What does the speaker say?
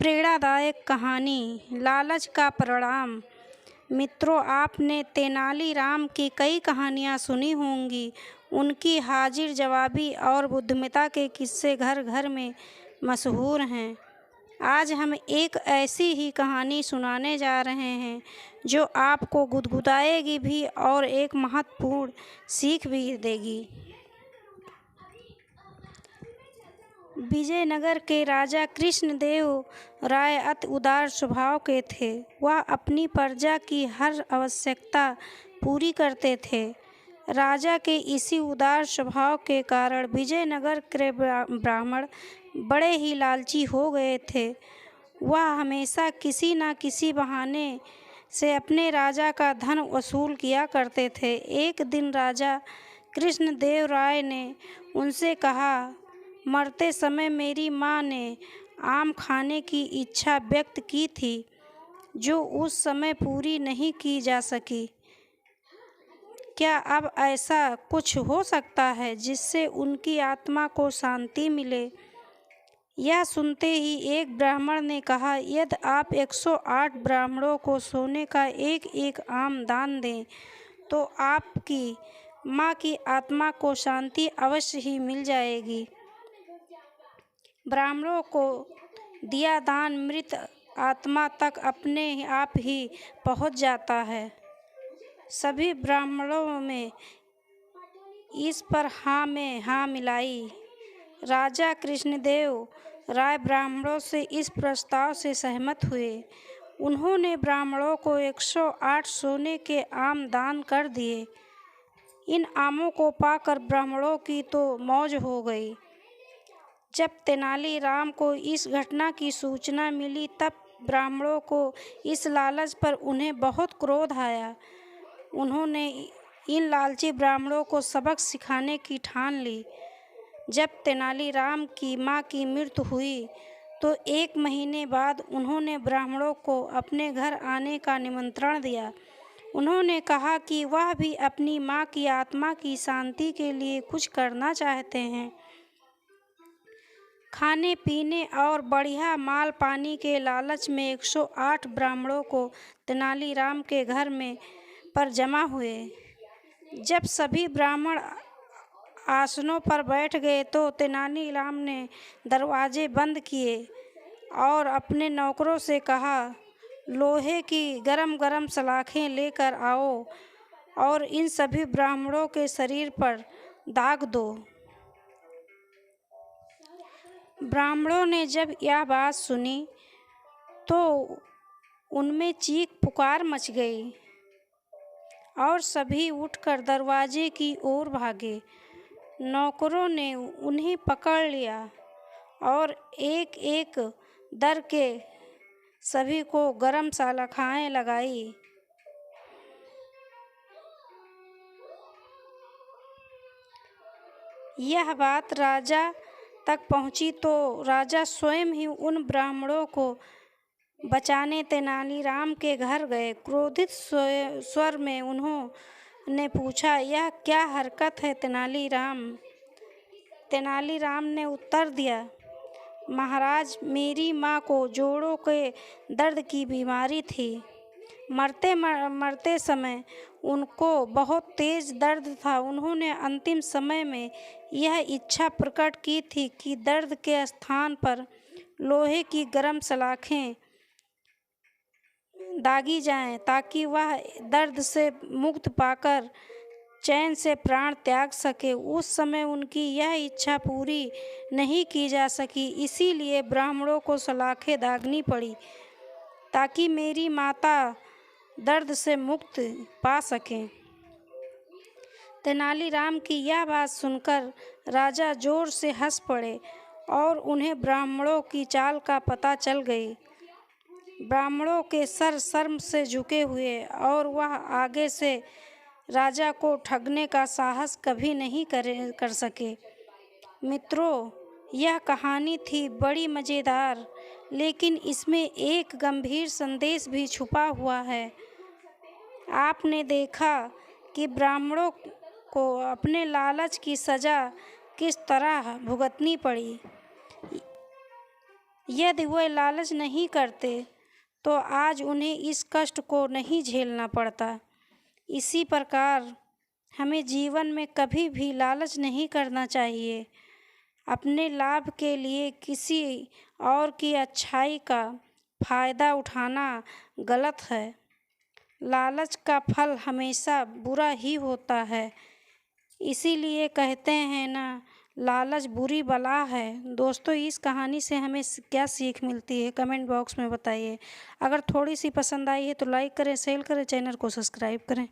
प्रेरणादायक कहानी लालच का परिणाम। मित्रों, आपने तेनालीराम की कई कहानियाँ सुनी होंगी। उनकी हाजिर जवाबी और बुद्धिमत्ता के किस्से घर घर में मशहूर हैं। आज हम एक ऐसी ही कहानी सुनाने जा रहे हैं जो आपको गुदगुदाएगी भी और एक महत्वपूर्ण सीख भी देगी। विजयनगर के राजा कृष्णदेव राय अति उदार स्वभाव के थे। वह अपनी प्रजा की हर आवश्यकता पूरी करते थे। राजा के इसी उदार स्वभाव के कारण विजयनगर के ब्राह्मण बड़े ही लालची हो गए थे। वह हमेशा किसी न किसी बहाने से अपने राजा का धन वसूल किया करते थे। एक दिन राजा कृष्णदेव राय ने उनसे कहा, मरते समय मेरी माँ ने आम खाने की इच्छा व्यक्त की थी जो उस समय पूरी नहीं की जा सकी। क्या अब ऐसा कुछ हो सकता है जिससे उनकी आत्मा को शांति मिले? यह सुनते ही एक ब्राह्मण ने कहा, यदि आप 108 ब्राह्मणों को सोने का एक एक आम दान दें तो आपकी माँ की आत्मा को शांति अवश्य ही मिल जाएगी। ब्राह्मणों को दिया दान मृत आत्मा तक अपने आप ही पहुँच जाता है। सभी ब्राह्मणों में इस पर हाँ में हाँ मिलाई। राजा कृष्णदेव राय ब्राह्मणों से इस प्रस्ताव से सहमत हुए। उन्होंने ब्राह्मणों को 108 सोने के आम दान कर दिए। इन आमों को पाकर ब्राह्मणों की तो मौज हो गई। जब तेनालीराम को इस घटना की सूचना मिली तब ब्राह्मणों को इस लालच पर उन्हें बहुत क्रोध आया। उन्होंने इन लालची ब्राह्मणों को सबक सिखाने की ठान ली। जब तेनालीराम की माँ की मृत्यु हुई तो 1 महीने बाद उन्होंने ब्राह्मणों को अपने घर आने का निमंत्रण दिया। उन्होंने कहा कि वह भी अपनी माँ की आत्मा की शांति के लिए कुछ करना चाहते हैं। खाने पीने और बढ़िया माल पानी के लालच में 108 ब्राह्मणों को तेनालीराम के घर में पर जमा हुए। जब सभी ब्राह्मण आसनों पर बैठ गए तो तेनालीराम ने दरवाजे बंद किए और अपने नौकरों से कहा, लोहे की गरम गरम सलाखें लेकर आओ और इन सभी ब्राह्मणों के शरीर पर दाग दो। ब्राह्मणों ने जब यह बात सुनी तो उनमें चीख पुकार मच गई और सभी उठकर दरवाजे की ओर भागे। नौकरों ने उन्हें पकड़ लिया और एक एक दर के सभी को गरम सलाखें लगाई। यह बात राजा तक पहुंची तो राजा स्वयं ही उन ब्राह्मणों को बचाने तेनालीराम के घर गए। क्रोधित स्वर में उन्होंने पूछा, यह क्या हरकत है तेनालीराम? तेनालीराम ने उत्तर दिया, महाराज, मेरी माँ को जोड़ों के दर्द की बीमारी थी। मरते समय उनको बहुत तेज दर्द था। उन्होंने अंतिम समय में यह इच्छा प्रकट की थी कि दर्द के स्थान पर लोहे की गरम सलाखें दागी जाएं ताकि वह दर्द से मुक्त पाकर चैन से प्राण त्याग सके। उस समय उनकी यह इच्छा पूरी नहीं की जा सकी, इसीलिए ब्राह्मणों को सलाखें दागनी पड़ी ताकि मेरी माता दर्द से मुक्त पा सकें। तेनालीराम की यह बात सुनकर राजा जोर से हंस पड़े और उन्हें ब्राह्मणों की चाल का पता चल गई। ब्राह्मणों के सर शर्म से झुके हुए और वह आगे से राजा को ठगने का साहस कभी नहीं कर सके। मित्रों, यह कहानी थी बड़ी मज़ेदार, लेकिन इसमें एक गंभीर संदेश भी छुपा हुआ है। आपने देखा कि ब्राह्मणों को अपने लालच की सज़ा किस तरह भुगतनी पड़ी। यदि वह लालच नहीं करते तो आज उन्हें इस कष्ट को नहीं झेलना पड़ता। इसी प्रकार हमें जीवन में कभी भी लालच नहीं करना चाहिए। अपने लाभ के लिए किसी और की अच्छाई का फायदा उठाना गलत है। लालच का फल हमेशा बुरा ही होता है। इसीलिए कहते हैं ना, लालच बुरी बला है। दोस्तों, इस कहानी से हमें क्या सीख मिलती है, कमेंट बॉक्स में बताइए। अगर थोड़ी सी पसंद आई है तो लाइक करें, शेयर करें, चैनल को सब्सक्राइब करें।